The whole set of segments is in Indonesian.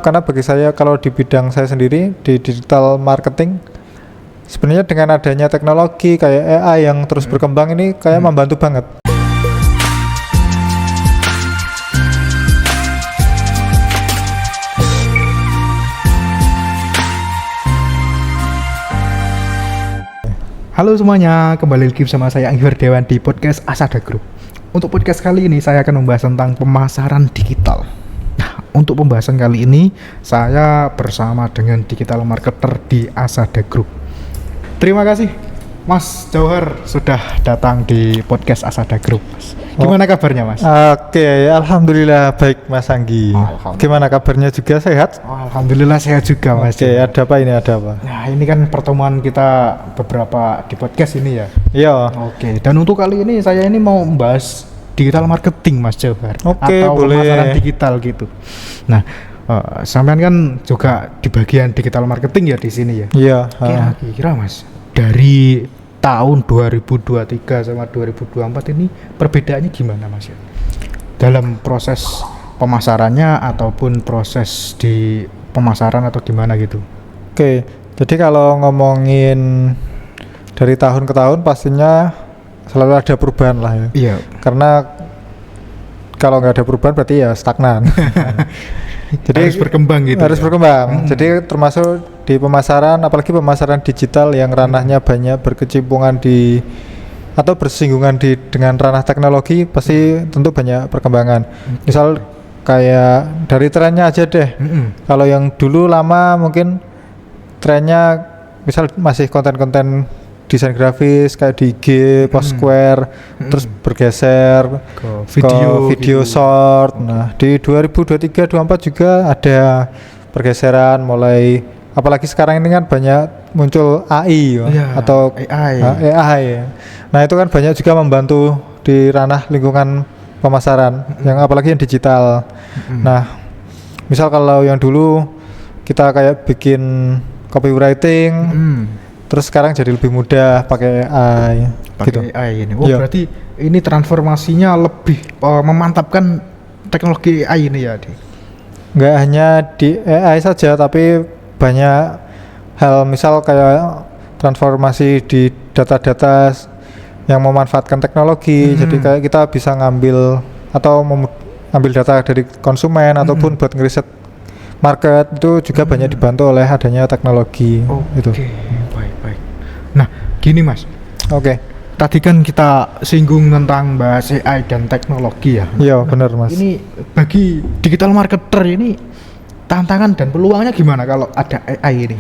karena bagi saya kalau di bidang saya sendiri di digital marketing, sebenarnya dengan adanya teknologi kayak AI yang terus berkembang ini kayak membantu banget. Halo semuanya, kembali lagi bersama saya Anggi Dewan di podcast Asada Group. Untuk podcast kali ini saya akan membahas tentang pemasaran digital. Nah, untuk pembahasan kali ini saya bersama dengan digital marketer di Asada Group. Terima kasih Mas Jauhar sudah datang di podcast Asada Group. Gimana kabarnya Mas? Oke, alhamdulillah baik Mas Anggi. Gimana kabarnya juga sehat? Alhamdulillah sehat juga Mas. Oke, ada apa ini? Ada apa? Nah, ini kan pertemuan kita beberapa di podcast ini ya. Iya. Oke, dan untuk kali ini saya ini mau membahas digital marketing Mas Jauhar. Oke, atau boleh. pemasaran digital gitu. Nah, sampean kan juga di bagian digital marketing ya di sini ya. Iya. Kira-kira Mas, dari tahun 2023 sama 2024 ini perbedaannya gimana Mas ya? Dalam proses pemasarannya ataupun proses di pemasaran atau gimana gitu. Oke, jadi kalau ngomongin dari tahun ke tahun pastinya selalu ada perubahan lah ya. Iya. Karena kalau nggak ada perubahan berarti ya stagnan. Jadi harus berkembang gitu. Harus berkembang. Jadi termasuk di pemasaran, apalagi pemasaran digital yang ranahnya banyak berkecimpungan di atau bersinggungan dengan ranah teknologi, pasti tentu banyak perkembangan. Misal kayak dari trennya aja deh. Kalau yang dulu lama mungkin trennya misal masih konten-konten desain grafis kayak di IG, Foursquare, terus bergeser ke video gitu. short. Nah, di 2023-24 juga ada pergeseran mulai, apalagi sekarang ini kan banyak muncul AI atau AI. Nah, itu kan banyak juga membantu di ranah lingkungan pemasaran, yang apalagi yang digital. Nah, misal kalau yang dulu kita kayak bikin copywriting, terus sekarang jadi lebih mudah pakai AI. Pakai AI ini. Oh, berarti ini transformasinya lebih memantapkan teknologi AI ini ya, Nggak hanya di AI saja, tapi banyak hal, misal kayak transformasi di data-data yang memanfaatkan teknologi. Jadi kayak kita bisa ngambil atau ambil data dari konsumen ataupun buat ngeriset market, itu juga banyak dibantu oleh adanya teknologi. Itu. Baik. Nah, gini Mas. Oke. Tadi kan kita singgung tentang bahas AI dan teknologi ya. Iya, benar Mas. Ini bagi digital marketer ini tantangan dan peluangnya gimana kalau ada AI ini?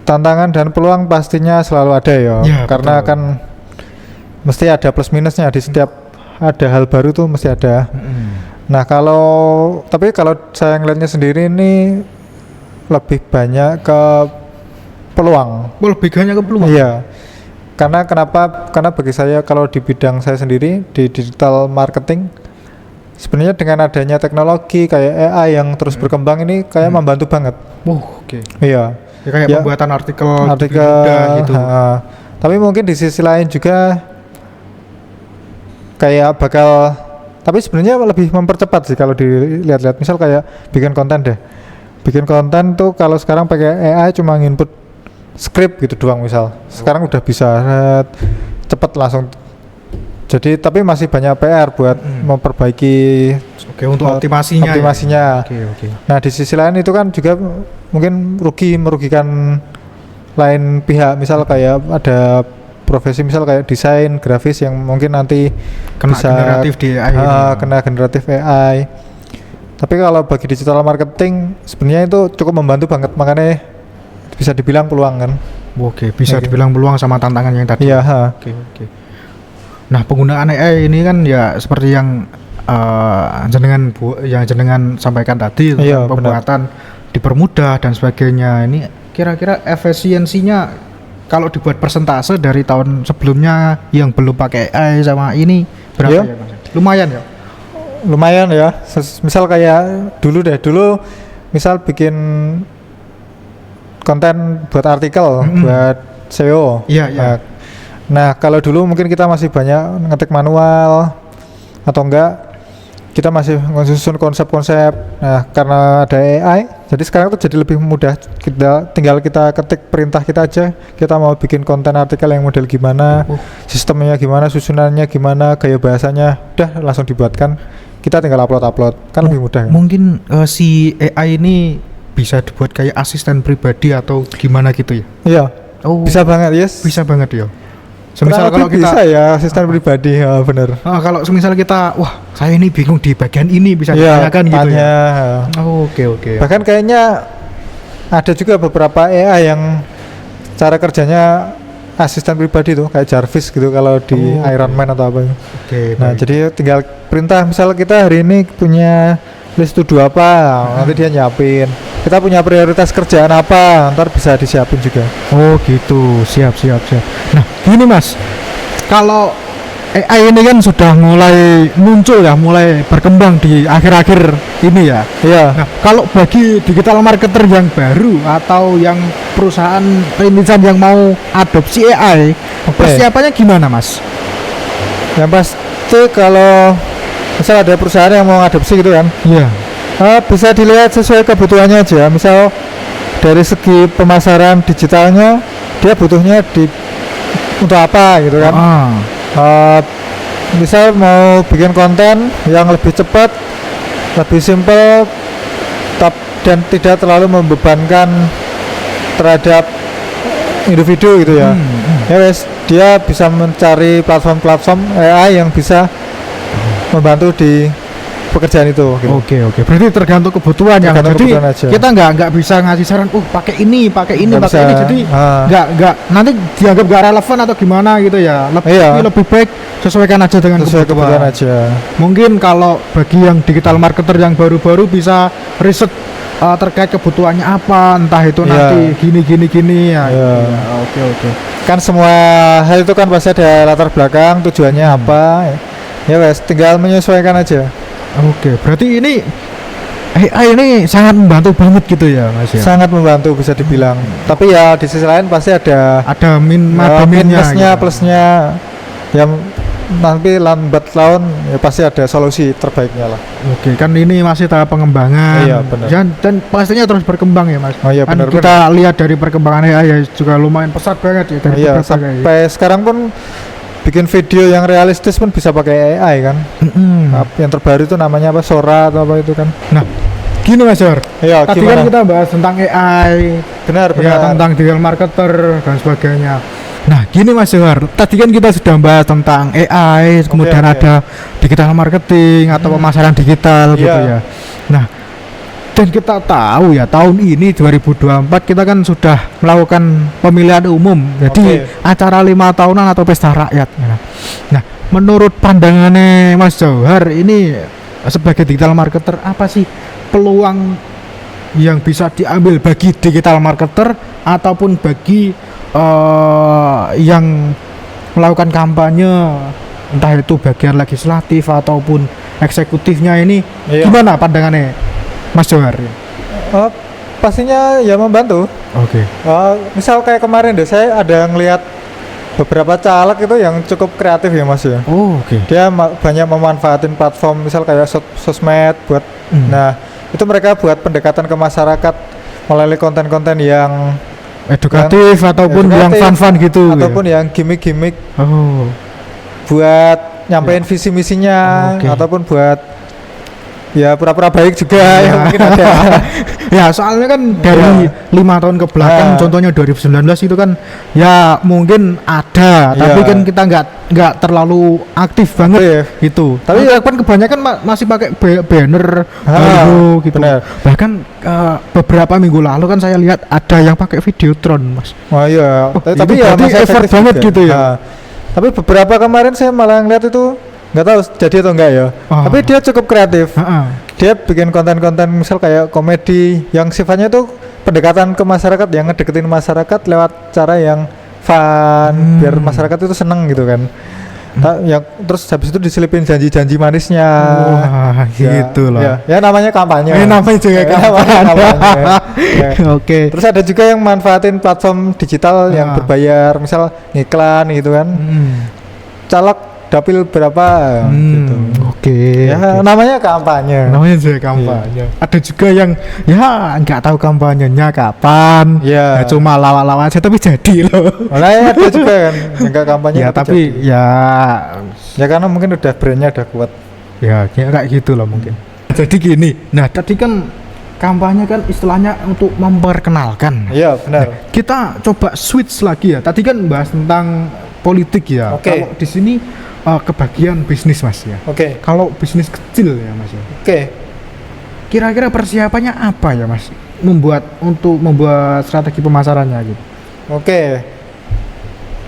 Tantangan dan peluang pastinya selalu ada ya, karena betul. kan mesti ada plus minusnya di setiap ada hal baru tuh mesti ada. Nah, tapi kalau saya ngeliatnya sendiri ini lebih banyak ke peluang. Lebih banyak ke peluang? Iya. Karena bagi saya kalau di bidang saya sendiri di digital marketing, sebenarnya dengan adanya teknologi kayak AI yang terus berkembang ini kayak membantu banget. Iya. Ya, kayak pembuatan artikel gitu. Tapi mungkin di sisi lain juga kayak tapi sebenarnya lebih mempercepat sih kalau dilihat-lihat. Misal kayak bikin konten tuh kalau sekarang pakai AI cuma input script gitu doang misal. Sekarang udah bisa cepet langsung. Jadi tapi masih banyak PR buat memperbaiki untuk optimasinya. Ya. Nah, di sisi lain itu kan juga mungkin merugikan lain pihak. Misal kayak ada profesi misal kayak desain grafis yang mungkin nanti kena generatif AI. Tapi kalau bagi digital marketing sebenarnya itu cukup membantu banget, makanya bisa dibilang peluang kan. Bisa dibilang peluang sama tantangan yang tadi. Iya. Nah, penggunaan AI ini kan ya seperti yang jenengan sampaikan tadi, pembuatan dipermudah dan sebagainya. Ini kira-kira efisiensinya kalau dibuat persentase dari tahun sebelumnya yang belum pakai AI sama ini berapa ya Mas? Lumayan ya. Misal kayak dulu misal bikin konten buat artikel, buat SEO. Iya. Nah, kalau dulu mungkin kita masih banyak ngetik manual atau enggak kita masih menyusun konsep-konsep. Nah, karena ada AI, jadi sekarang tuh jadi lebih mudah. Tinggal kita ketik perintah kita aja. Kita mau bikin konten artikel yang model gimana, sistemnya gimana, susunannya gimana, gaya bahasanya, udah langsung dibuatkan. Kita tinggal upload, kan lebih mudah. Kan? Mungkin si AI ini bisa dibuat kayak asisten pribadi atau gimana gitu ya? Iya. Oh, Bisa banget, yes. bisa banget ya. Semisal Semisal kalau kita bisa ya asisten pribadi, ya bener. kalau semisal kita, wah saya ini bingung di bagian ini bisa Iya, ditanyakan gitu tanya. ya. Oh, oke. Bahkan kayaknya ada juga beberapa AI yang cara kerjanya asisten pribadi tuh, kayak Jarvis gitu kalau di Oh, Iron Man atau apa. Oke. Nah, baik. jadi tinggal perintah, misal kita hari ini punya list to do apa, nanti dia nyiapin. Kita punya prioritas kerjaan apa, ntar bisa disiapin juga. Oh gitu, siap. Nah gini Mas, kalau AI ini kan sudah mulai muncul ya, mulai berkembang di akhir-akhir ini ya. Iya. Nah kalau bagi digital marketer yang baru atau yang perusahaan rintisan yang mau adopsi AI, Oke. persiapannya gimana Mas? Yang pasti kalau misal ada perusahaan yang mau adopsi gitu kan, Iya. bisa dilihat sesuai kebutuhannya aja. Misal dari segi pemasaran digitalnya, dia butuhnya untuk apa gitu kan. Misal mau bikin konten yang lebih cepat, lebih simpel, dan tidak terlalu membebankan terhadap individu gitu ya. Ya wes, dia bisa mencari platform-platform AI yang bisa membantu di pekerjaan itu gitu. Oke. Berarti tergantung kebutuhan ya. Tergantung Jadi kebutuhan aja. kita nggak bisa ngasih saran, pakai ini, pakai ini. Nggak bisa. Jadi nggak nanti dianggap nggak relevan atau gimana gitu ya. Iya. Lebih baik sesuaikan aja dengan Sesuai kebutuhan aja. Mungkin kalau bagi yang digital marketer yang baru-baru bisa riset terkait kebutuhannya apa, entah itu Iya. nanti gini ya. Iya. Oke. Kan semua hal itu kan pasti ada latar belakang, tujuannya apa. Ya wes, tinggal menyesuaikan aja. Oke, berarti ini AI ini sangat membantu banget gitu ya Mas ya. Sangat membantu bisa dibilang. Tapi ya di sisi lain pasti ada Ada minusnya, minusnya gitu. plusnya. Yang nanti lambat laun ya pasti ada solusi terbaiknya lah. Oke, kan ini masih tahap pengembangan. Iya, benar. Dan pastinya terus berkembang ya Mas. Oh iya, Kan benar, kita lihat dari perkembangan AI ya juga lumayan pesat banget ya dari Iya, beberapa AI. sampai sekarang pun bikin video yang realistis pun bisa pakai AI kan. Yang terbaru itu namanya apa, Sora atau apa itu kan. Nah, gini Mas Jor. Iya, Tadi gimana? kan kita bahas tentang AI, Benar. ya, tentang digital marketer dan sebagainya. Nah, gini Mas Jor. Tadi kan kita sudah bahas tentang AI, kemudian oke. ada digital marketing atau pemasaran digital gitu Iya. ya. Nah, dan kita tahu ya tahun ini 2024 kita kan sudah melakukan pemilihan umum, jadi acara 5 tahunan atau pesta rakyat. Nah, menurut pandangannya Mas Johar ini sebagai digital marketer, apa sih peluang yang bisa diambil bagi digital marketer ataupun bagi yang melakukan kampanye, entah itu bagian legislatif ataupun eksekutifnya ini, Iya. gimana pandangannya Mas Johar? Pastinya ya membantu. Oke. Misal kayak kemarin deh saya ada ngelihat beberapa caleg itu yang cukup kreatif ya Mas ya. Oh, oke. Dia banyak memanfaatin platform misal kayak sosmed buat nah itu mereka buat pendekatan ke masyarakat melalui konten-konten yang Edukatif ataupun yang edukatif, fun-fun gitu. ataupun yang gimmick-gimmick Oh. buat nyampein visi misinya Oke. ataupun buat ya pura-pura baik juga yang mungkin ada. Ya, soalnya kan dari 5 tahun ke belakang, Nah. contohnya 2019 itu kan ya mungkin ada, tapi Iya. kan kita nggak terlalu aktif banget gitu. Tapi Tapi- kan kebanyakan masih pakai banner, Ah, baliho gitu. benar. Bahkan beberapa minggu lalu kan saya lihat ada yang pakai Videotron, Mas. Oh iya, itu tapi ya berarti masih effort efektif banget juga. gitu ya. Nah, tapi beberapa kemarin saya malah ngeliat itu nggak tahu jadi atau enggak ya. Tapi dia cukup kreatif. Heeh. Dia bikin konten-konten misal kayak komedi yang sifatnya tuh pendekatan ke masyarakat, yang ngedeketin masyarakat lewat cara yang fun biar masyarakat itu seneng gitu kan. Yang terus habis itu diselipin janji-janji manisnya. Wah, gitu loh. Ya namanya kampanye. Namanya juga Namanya kampanye. Ya. Oke. Terus ada juga yang manfaatin platform digital yang Ah. berbayar, misal ngiklan gitu kan. Caleg dapil berapa gitu. Oke. Ya namanya kampanye. Namanya juga kampanye. Ada juga yang ya nggak tahu kampanyenya kapan. Iya. Ya, cuma lawak-lawak aja tapi jadi loh. Nah, ya ada juga kan yang nggak kampanye. Ya tapi jadi. ya karena mungkin udah brandnya udah kuat. ya kayak gitu lah mungkin. Jadi gini. Nah tadi kan kampanye kan istilahnya untuk memperkenalkan. Iya benar. Kita coba switch lagi ya. Tadi kan bahas tentang politik ya. Oke. Kalau di sini kebagian bisnis Mas ya. Oke. Kalau bisnis kecil ya Mas ya. Oke. Kira-kira persiapannya apa ya Mas? Untuk membuat strategi pemasarannya gitu. Oke.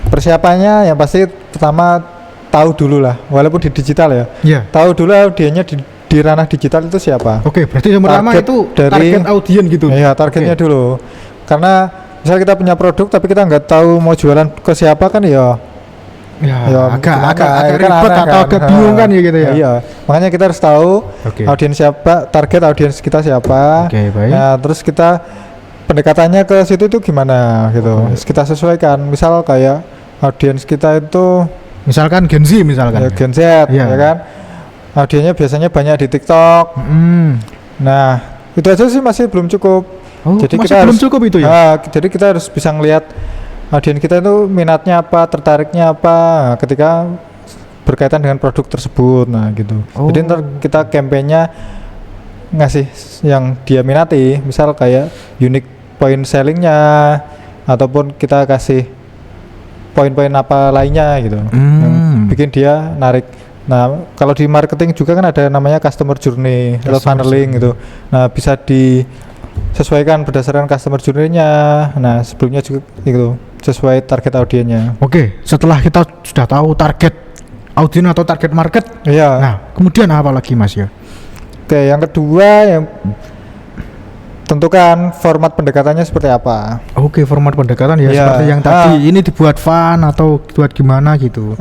Persiapannya yang pasti pertama tahu dulu lah, walaupun di digital ya. Iya. Tahu dulu audiennya di ranah digital itu siapa. Oke, berarti yang pertama Target itu dari- target audien gitu. Iya, targetnya Oke. dulu. Karena misal kita punya produk tapi kita nggak tahu mau jualan ke siapa kan ya Ya, gimana? agak Kan ribet aneh atau kan? agak bingung kan ya gitu ya. Iya, makanya kita harus tahu Oke. audiens siapa, target audiens kita siapa. Oke, baik. Nah, terus kita pendekatannya ke situ itu gimana gitu. Oke. Kita sesuaikan. Misal kayak audiens kita itu Misalkan Gen Z misalkan. ya Gen Z, Iya. ya kan. Audiennya biasanya banyak di TikTok. Nah, itu aja sih masih belum cukup. Oh, Jadi masih kita belum harus- cukup itu ya. Jadi kita harus bisa ngelihat audiens kita itu minatnya apa, tertariknya apa ketika berkaitan dengan produk tersebut. Nah, gitu. Oh. Jadi ntar kita kampanyenya ngasih yang dia minati, misal kayak unique point sellingnya, ataupun kita kasih poin-poin apa lainnya gitu, yang bikin dia narik. Nah, kalau di marketing juga kan ada namanya customer journey atau Customer funneling journey. gitu. Nah, bisa disesuaikan berdasarkan customer journey-nya. Nah, sebelumnya juga itu sesuai target audiennya. Oke, setelah kita sudah tahu target audien atau target market, Iya. nah kemudian apa lagi Mas ya? Oke, yang kedua yang tentukan format pendekatannya seperti apa. Oke, format pendekatan ya Iya. seperti yang tadi. Ini dibuat fun atau dibuat gimana gitu?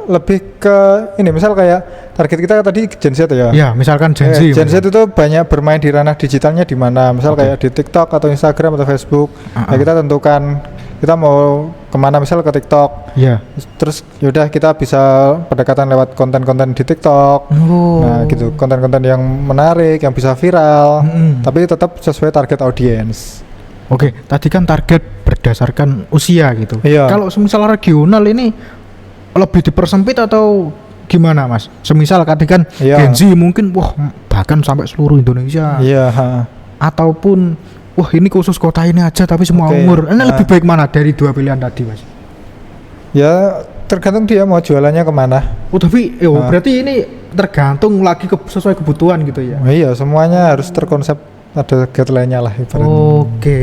Lebih ke ini, misal kayak target kita tadi Gen Z ya. Ya, misalkan Gen Z. Gen Z itu banyak bermain di ranah digitalnya di mana, misal Oke. kayak di TikTok atau Instagram atau Facebook. Ya kita tentukan kita mau kemana, misal ke TikTok. Ya. Terus yaudah kita bisa pendekatan lewat konten-konten di TikTok. Oh. Nah gitu, konten-konten yang menarik, yang bisa viral, tapi tetap sesuai target audiens. Oke, tadi kan target berdasarkan usia gitu. Iya. Kalau semisal regional ini lebih dipersempit atau gimana Mas? Semisal tadi kan Iya. Gen Z mungkin bahkan sampai seluruh Indonesia. Iya. Ataupun wah ini khusus kota ini aja tapi semua Oke. umur. Ini lebih baik mana dari dua pilihan tadi Mas? Ya tergantung dia mau jualannya kemana. Oh tapi berarti ini tergantung lagi sesuai kebutuhan gitu ya. Iya, semuanya harus terkonsep, ada guideline-nya lah ibaratnya. Oke.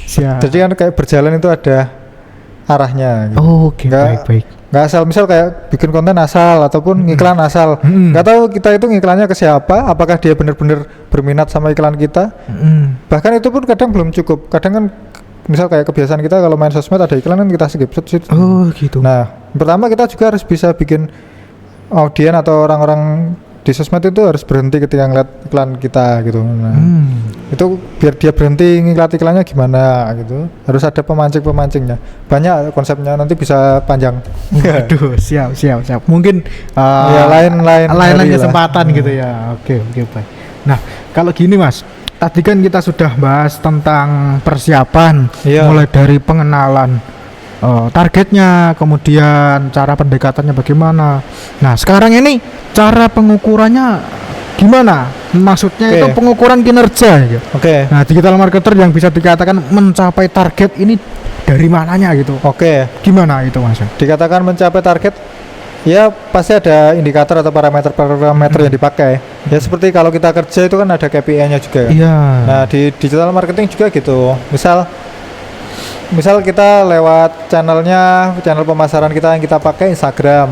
Siap. Jadi kan kayak berjalan itu ada arahnya gitu. Oke, Nggak- baik. Nggak asal, misal kayak bikin konten asal ataupun iklan asal. Nggak tahu kita itu iklannya ke siapa, apakah dia benar-benar berminat sama iklan kita. Bahkan itu pun kadang belum cukup. Kadang kan misal kayak kebiasaan kita kalau main sosmed ada iklan kan kita skip. Oh gitu. Nah, pertama kita juga harus bisa bikin audien atau orang-orang di sosmed itu harus berhenti ketika ngeliat iklan kita gitu. Nah, itu biar dia berhenti ngiklan iklannya gimana gitu. Harus ada pemancing-pemancingnya. Banyak konsepnya, nanti bisa panjang. Waduh, siap. Mungkin Ya, lain lain hari lah. kesempatan gitu ya. Oke, baik. Nah, kalau gini Mas, tadi kan kita sudah bahas tentang persiapan, Iya. mulai dari pengenalan targetnya, kemudian cara pendekatannya bagaimana. Nah, sekarang ini cara pengukurannya gimana? Maksudnya Oke. itu pengukuran kinerja ya. Oke. Nah, digital marketer yang bisa dikatakan mencapai target ini dari mananya gitu. Oke. Gimana itu Mas? Dikatakan mencapai target, ya pasti ada indikator atau parameter yang dipakai. Ya seperti kalau kita kerja itu kan ada KPI-nya juga. Iya. Nah, di digital marketing juga gitu. Misal kita lewat channel pemasaran kita yang kita pakai Instagram.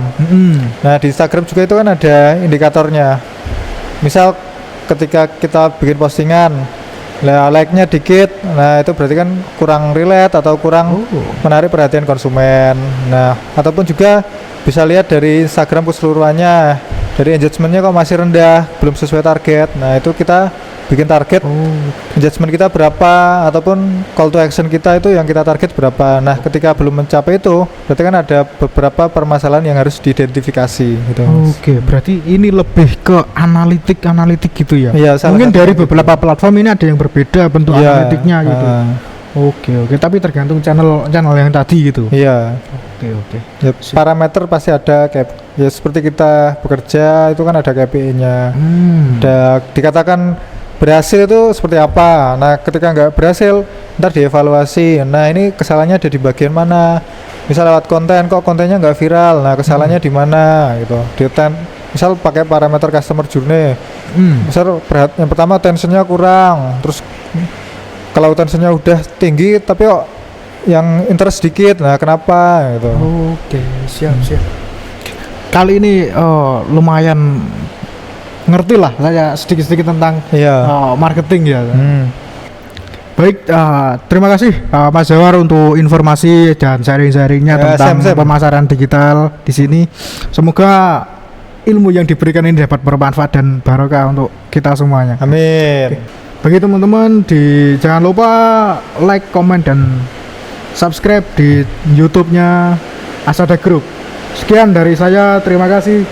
Nah, di Instagram juga itu kan ada indikatornya. Misal ketika kita bikin postingan, like-nya dikit, nah itu berarti kan kurang relate atau kurang menarik perhatian konsumen. Nah, ataupun juga bisa lihat dari Instagram keseluruhannya, dari engagementnya kok masih rendah, belum sesuai target. Nah, itu kita bikin target engagement kita berapa ataupun call to action kita itu yang kita target berapa. Nah, ketika belum mencapai itu, berarti kan ada beberapa permasalahan yang harus diidentifikasi gitu. Oke, berarti ini lebih ke analitik gitu ya. Iya, mungkin dari beberapa platform ini ada yang berbeda bentuk Iya, analitiknya gitu. Oke, tapi tergantung channel yang tadi gitu. Iya. Oke. Ya, parameter pasti ada kayak ya seperti kita bekerja itu kan ada KPI-nya. Ada dikatakan berhasil itu seperti apa. Nah, ketika nggak berhasil, ntar dievaluasi. Nah, ini kesalahannya ada di bagian mana? Misal lewat konten, kok kontennya nggak viral. Nah, kesalahannya di mana gitu. Misal pakai parameter customer journey. Misal yang pertama tensionnya kurang, terus kalau tensionnya udah tinggi tapi kok yang interest sedikit, nah kenapa gitu. Oke, siap. Kali ini lumayan ngerti lah saya sedikit tentang marketing ya. Baik, terima kasih Mas Jawar untuk informasi dan sharing-sharingnya tentang pemasaran digital di sini. Semoga ilmu yang diberikan ini dapat bermanfaat dan barokah untuk kita semuanya. Amin. Bagi teman-teman jangan lupa like, komen dan subscribe di YouTube-nya Asada Group. Sekian dari saya, terima kasih.